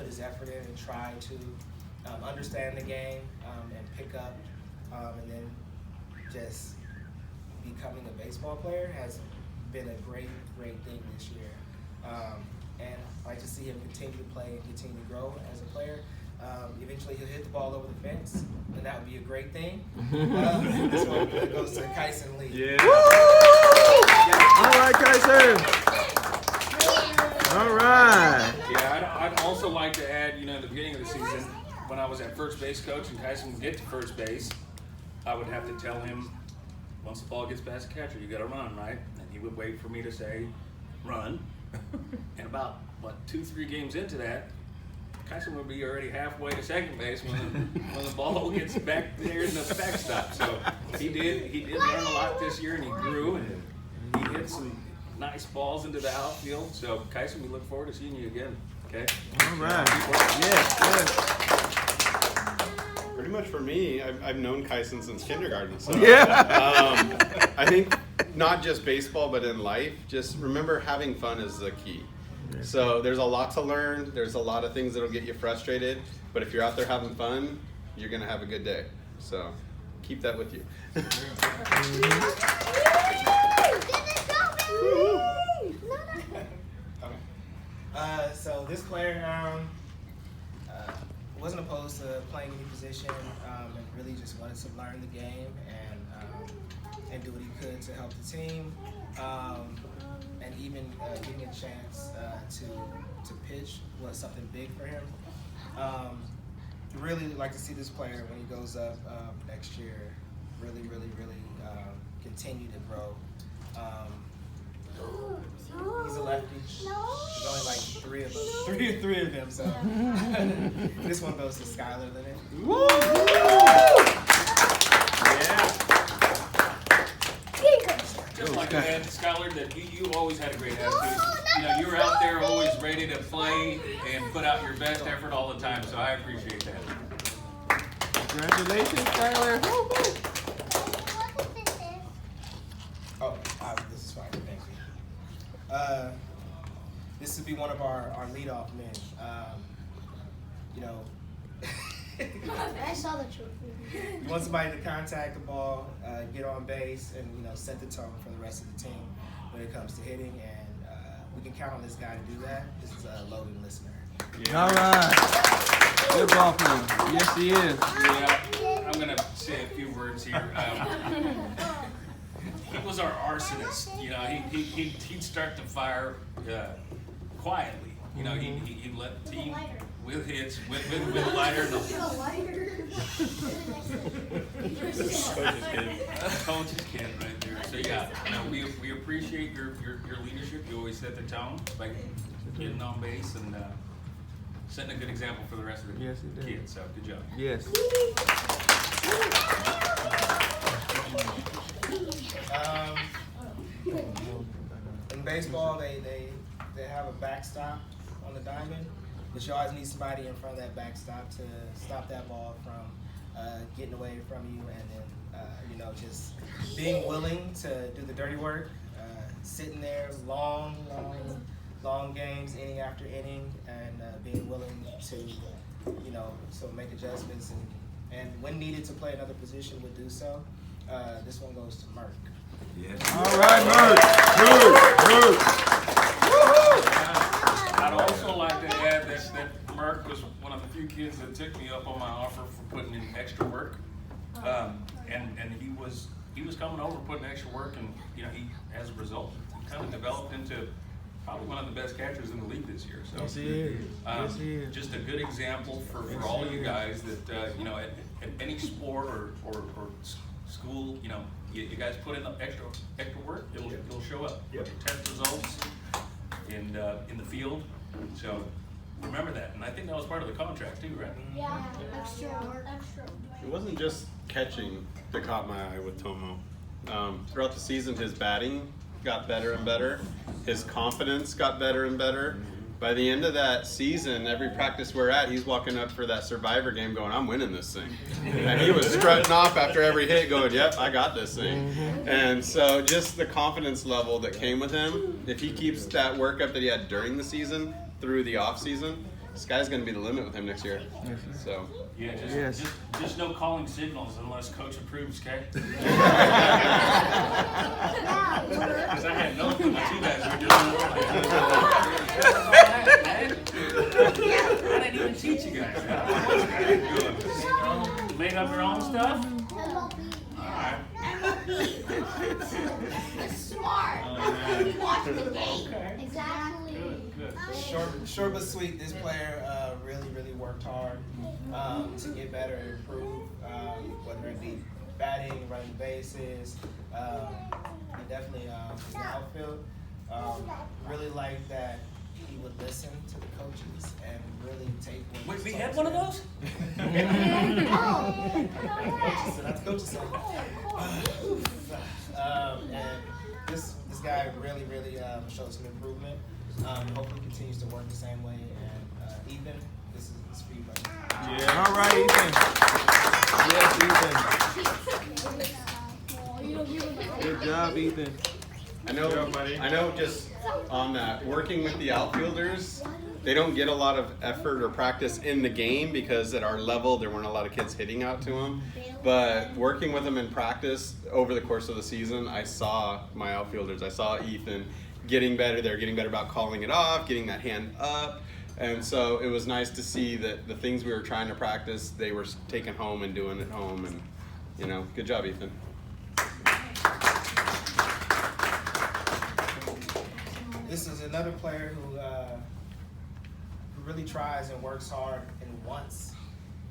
his effort in and try to understand the game and pick up, and then just becoming a baseball player has been a great thing this year. And I like to see him continue to play and continue to grow as a player. Eventually he'll hit the ball over the fence, and that would be a great thing. This one goes to Kyson Lee. Yeah. All right, Kyson. All right. Yeah, I'd also like to add, in the beginning of the season, when I was at first base coach and Kyson would get to first base, I would have to tell him, once the ball gets past the catcher, you got to run, right? And he would wait for me to say, run. And about, 2-3 games into that, Kyson would be already halfway to second base when the ball gets back there in the backstop. So he did learn a lot this year, and he grew, and he hit some nice balls into the outfield. So Kyson, we look forward to seeing you again. Okay. All right. Yes. Pretty much for me, I've known Kyson since kindergarten. So I think not just baseball, but in life, just remember having fun is the key. So there's a lot to learn. There's a lot of things that'll get you frustrated. But if you're out there having fun, you're going to have a good day. So keep that with you. So this player wasn't opposed to playing any position and really just wanted to learn the game and do what he could to help the team. And even getting a chance to pitch was something big for him. Really like to see this player when he goes up next year really continue to grow. He's a lefty. There's only like three of them. So this one goes to Lissner Linnet. Woo! Yeah. Just like I had Skylar, that you always had a great attitude. You were out there always ready to play and put out your best effort all the time. So I appreciate that. Congratulations, Skylar. Oh, this is fine. Thank you. This would be one of our leadoff men. I saw the trophy. You want somebody to contact the ball, get on base, and set the tone for the rest of the team when it comes to hitting. And we can count on this guy to do that. This is Logan Lissner. Yeah. All right. Good ball player. Yes, he is. Yeah, I'm gonna say a few words here. He was our arsonist. He'd start the fire quietly. He'd let the team with hits, with a lighter. Coach's kid right there. So yeah, we appreciate your leadership. You always set the tone by getting on base and setting a good example for the rest of the kids. So good job. Yes. In baseball, they have a backstop on the diamond, but you always need somebody in front of that backstop to stop that ball from getting away from you, and then just being willing to do the dirty work, sitting there long games, inning after inning, and being willing to so make adjustments and when needed to play another position would do so. This one goes to Merck. Yes. All right, Merck. I'd also like to add that Merck was one of the few kids that took me up on my offer for putting in extra work, and he was coming over putting extra work, and he, as a result, he kind of developed into probably one of the best catchers in the league this year. So Yes, he is. Yes, he is. Just a good example for all you guys that at any sport or school, you guys put in the extra work, it'll show up. Test results in the field. So remember that, and I think that was part of the contract too, right? Yeah, extra work. It wasn't just catching that caught my eye with Tomo. Throughout the season, his batting got better and better. His confidence got better and better. By the end of that season, every practice we're at, he's walking up for that Survivor game going, I'm winning this thing. And he was strutting off after every hit going, yep, I got this thing. And so just the confidence level that came with him, if he keeps that work up that he had during the season through the off season, sky's going to be the limit with him next year. So. Yeah, Yes. just no calling signals unless coach approves, okay? Because I had no clue what you guys were doing. I didn't even teach you guys. Made up your own stuff? Alright. Smart. You watch the game. Okay. Exactly. Good. Short but sweet. This player really worked hard to get better and improve, whether it be batting, running bases, and definitely in the outfield. Really like that he would listen to the coaches and really take what Wait, was we told had to one of him. those? That's coach's son. And this guy really showed some improvement. Hopefully continues to work the same way. And Ethan, this is for you, buddy. Yeah. All right, Ethan. Yes, Ethan. Good job, Ethan. I know just on that, working with the outfielders, they don't get a lot of effort or practice in the game because at our level, there weren't a lot of kids hitting out to them. But working with them in practice over the course of the season, I saw my outfielders. I saw Ethan getting better. They're getting better about calling it off, getting that hand up. And so it was nice to see that the things we were trying to practice, they were taking home and doing at home. And, good job, Ethan. This is another player who really tries and works hard and wants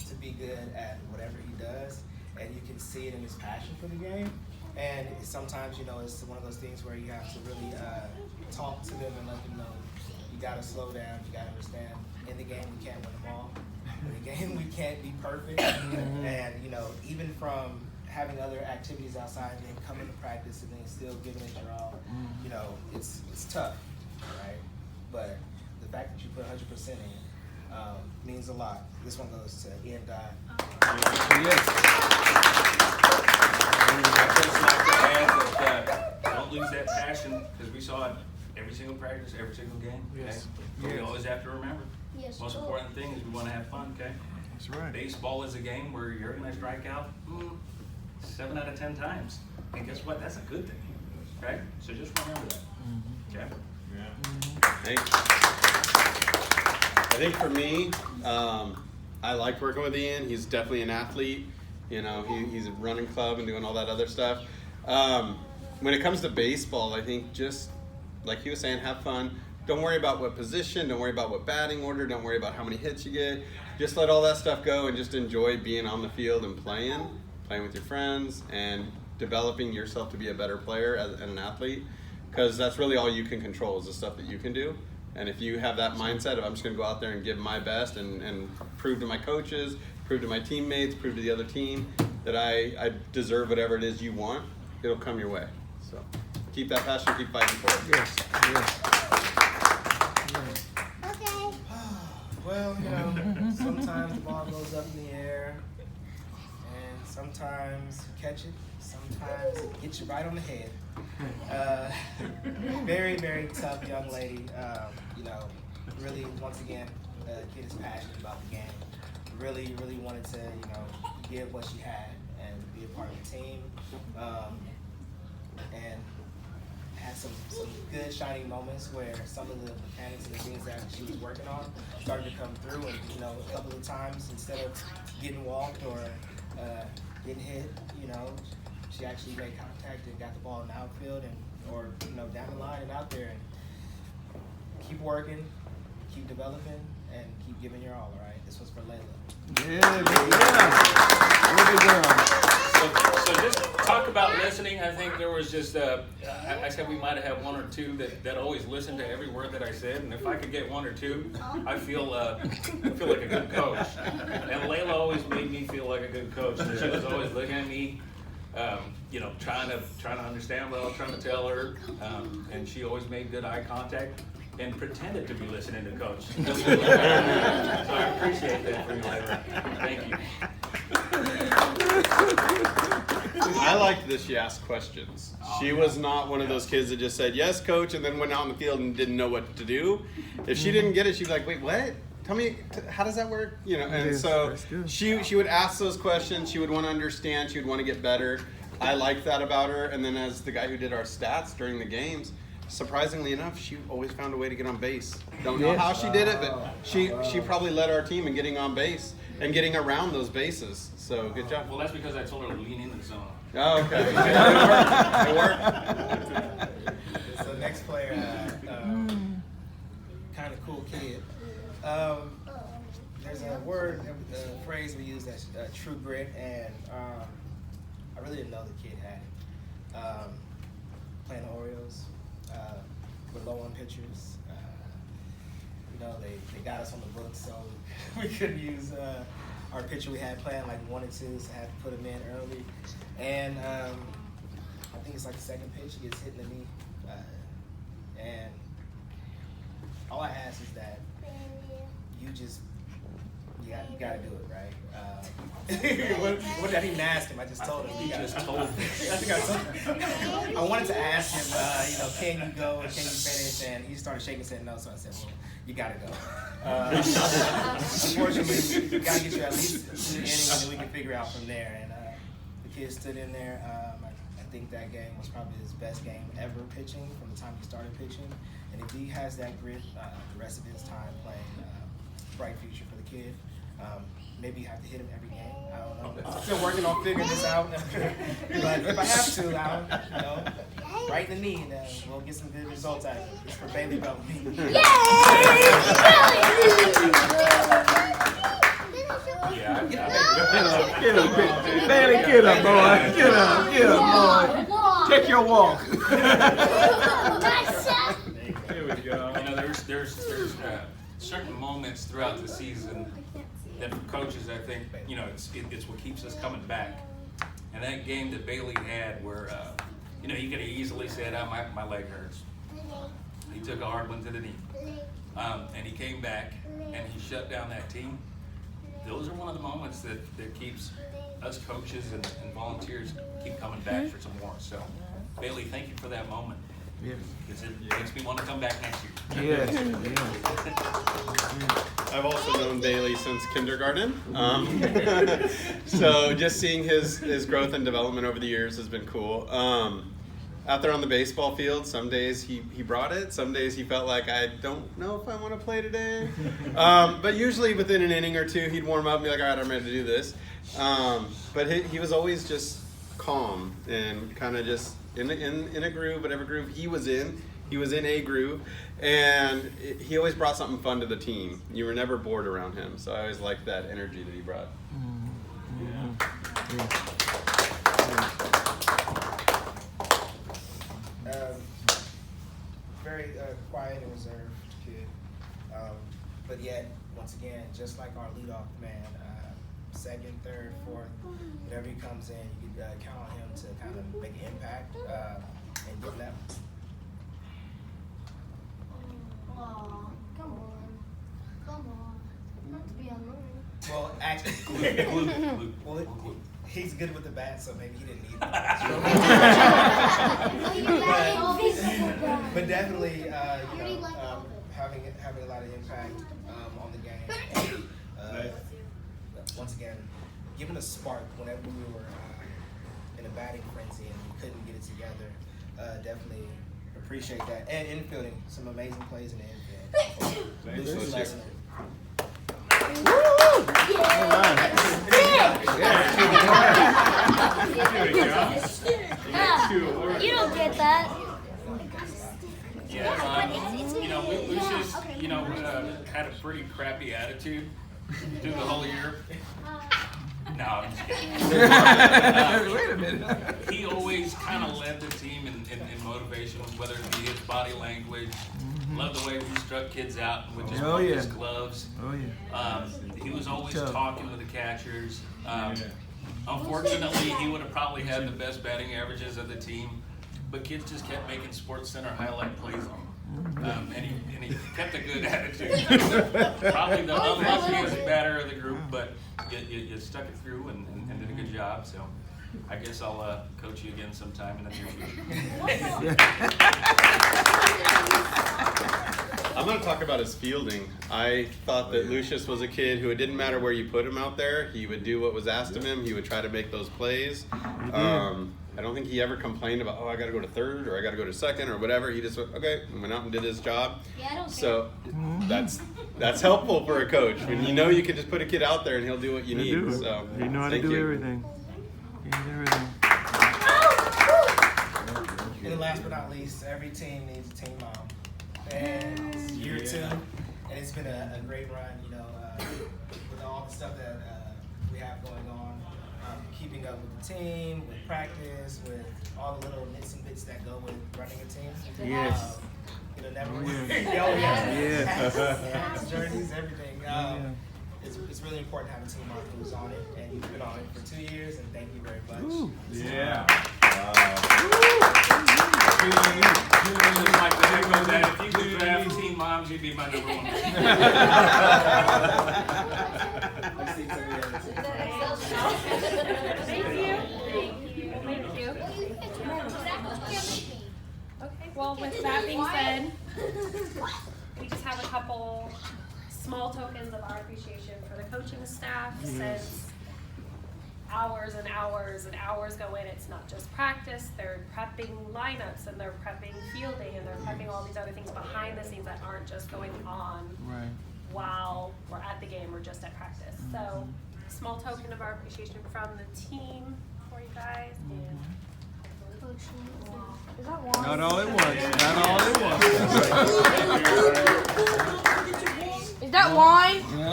to be good at whatever he does, and you can see it in his passion for the game. And sometimes, it's one of those things where you have to really talk to them and let them know you got to slow down, you got to understand. In the game, we can't win them all. In the game, we can't be perfect. And even from having other activities outside and then coming to practice and then still giving it your all, it's tough, right? But the fact that you put 100% in means a lot. This one goes to Ian Dye. Yes. Don't lose that passion because we saw it every single practice, every single game. Yes. Okay? Yes. We always have to remember. Yes. Most important thing is we want to have fun. Okay. That's right. Baseball is a game where you're going to strike out 7 out of 10 times, and guess what? That's a good thing, right? So just remember that. Okay. I think for me, I liked working with Ian. He's definitely an athlete. He's running club and doing all that other stuff. When it comes to baseball, I think just like he was saying, have fun. Don't worry about what position. Don't worry about what batting order. Don't worry about how many hits you get. Just let all that stuff go and just enjoy being on the field and playing with your friends and developing yourself to be a better player and an athlete. Because that's really all you can control is the stuff that you can do. And if you have that mindset of I'm just going to go out there and give my best and prove to my coaches, prove to my teammates, prove to the other team that I deserve whatever it is you want, it'll come your way. So keep that passion, keep fighting for it. Yes. Okay. Well, sometimes the ball goes up in the air, and sometimes you catch it, sometimes it gets you right on the head. Very tough young lady. Really, once again, kid is passionate about the game. Really wanted to, give what she had and be a part of the team. And had some good shining moments where some of the mechanics and the things that she was working on started to come through. And a couple of times, instead of getting walked or getting hit, she actually made contact and got the ball in the outfield or down the line and out there. And keep working, keep developing, and keep giving your all. All right, this was for Layla. Yeah. Good girl. So just talk about listening. I think there was just I said we might have had one or two that always listened to every word that I said, and if I could get one or two, I feel like a good coach. And Layla always made me feel like a good coach. She was always looking at me, trying to understand what I was trying to tell her, and she always made good eye contact and pretended to be listening to Coach. So I appreciate that from you, Layla. Thank you. I liked that she asked questions. She was not one of those kids that just said, yes, coach, and then went out in the field and didn't know what to do. If she didn't get it, she'd be like, wait, what? tell me, how does that work? You know, and Yes, so that's good. she would ask those questions. She would want to understand. She would want to get better. I liked that about her. And then as the guy who did our stats during the games, surprisingly enough, she always found a way to get on base. Don't know how she did it, but she probably led our team in getting on base and getting around those bases. So good job. Well, that's because I told her to lean in the zone. Oh, okay. It worked. So next player, kind of cool kid. There's a phrase we use that's true grit, and I really didn't know the kid had it. Playing the Orioles, with low on pitchers. You know, they got us on the books, so we couldn't use our pitcher we had playing like 1 and 2, so I had to put him in early. And I think it's like the second pitch, he gets hit in the knee. And all I ask is that you gotta do it, right? What did I even ask him? I just told him. You just told him. I wanted to ask him, can you go and can you finish? And he started shaking and said no, so I said, well, you gotta go. Unfortunately, we gotta get you at least to the inning, and then we can figure out from there. And the kid stood in there. I think that game was probably his best game ever pitching from the time he started pitching. And if he has that grit the rest of his time playing, bright future for the kid. Maybe you have to hit him every game. I don't know. Still working on figuring this out. But if I have to, I'll, right in the knee, and we'll get some good results out of it. It's for Bailey Bellamy. Get him, Bailey, get him, boy. Get him, boy. Take your walk. Here we go. You know, there's certain moments throughout the season that for coaches, I think, you know, it's what keeps us coming back. And that game that Bailey had where, you know, you could have easily said, my leg hurts. He took a hard one to the knee. And he came back and he shut down that team. Those are one of the moments that keeps us coaches and volunteers keep coming back for some more. So, Bailey, thank you for that moment. Yes. Because it makes me want to come back next year. Yes. I've also known Bailey since kindergarten. So just seeing his growth and development over the years has been cool. Out there on the baseball field, some days he brought it. Some days he felt like, I don't know if I want to play today. But usually within an inning or two, he'd warm up and be like, all right, I'm ready to do this. But he was always just calm and kind of just in a groove, whatever groove he was in a groove, and he always brought something fun to the team. You were never bored around him, so I always liked that energy that he brought. Very quiet and reserved kid, but yet, once again, just like our leadoff man, second, third, fourth, whenever he comes in, you can count on him to kind of make an impact and get that. Aw, come on. Not to be annoying. Well, actually, he's good with the bat, so maybe he didn't need it. But definitely, having a lot of impact on the game. And, once again, giving a spark whenever we were in a batting frenzy and we couldn't get it together. Definitely appreciate that. And infielding, some amazing plays in the infield. Lissner. You don't get that. Yeah, Lucius, had a pretty crappy attitude through the whole year. No, I'm just kidding. Wait a minute. He always kind of led the team in motivation, whether it be his body language. Loved the way we struck kids out with just his gloves. Oh yeah. He was always talking with the catchers. Unfortunately, he would have probably had the best batting averages of the team, but kids just kept making Sports Center highlight plays on him. And he kept a good attitude. Probably the unluckiest batter of the group, but you stuck it through and did a good job. So I guess I'll coach you again sometime in the near future. I'm going to talk about his fielding. I thought that Lucius was a kid who it didn't matter where you put him out there. He would do what was asked of him. He would try to make those plays. I don't think he ever complained about, I got to go to third or I got to go to second or whatever. He just went, okay, and went out and did his job. Yeah, I don't So that's helpful for a coach. When you know you can just put a kid out there and he'll do what you need. Do it. So He know how to thank do you. everything. He knows everything. And then last but not least, every team needs a team mom. And it's year 2, and it's been a great run, you know, with all the stuff that we have going on, keeping up with the team, with practice, with all the little bits and bits that go with running a team. Yes. You know, never Yes. jerseys, everything. It's really important to have a team mom who's on it, and you've been on it for 2 years, and thank you very much. Ooh. Yeah. Just like the head coach said, if you could draft team moms, you'd be my number 1. I've seen some of the other teams. Thank you. Okay, well, with that being said, we just have a couple small tokens of our appreciation for the coaching staff since hours and hours and hours go in. It's not just practice, they're prepping lineups and they're prepping fielding and they're prepping all these other things behind the scenes that aren't just going on while we're at the game or just at practice. So, small token of our appreciation from the team for you guys. And Is that one? Not all at once. Not all at once. Is that wine? I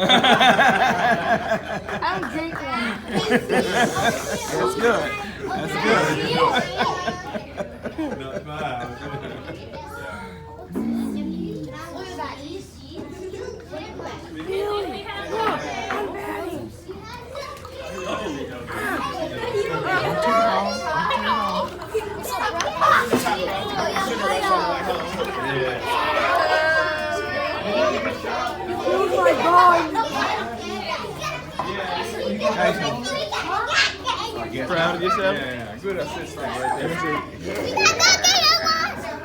don't drink wine. That's good. That's good. Not bad. Oh my God. Kyson, proud of yourself? Yeah, good assistant right there.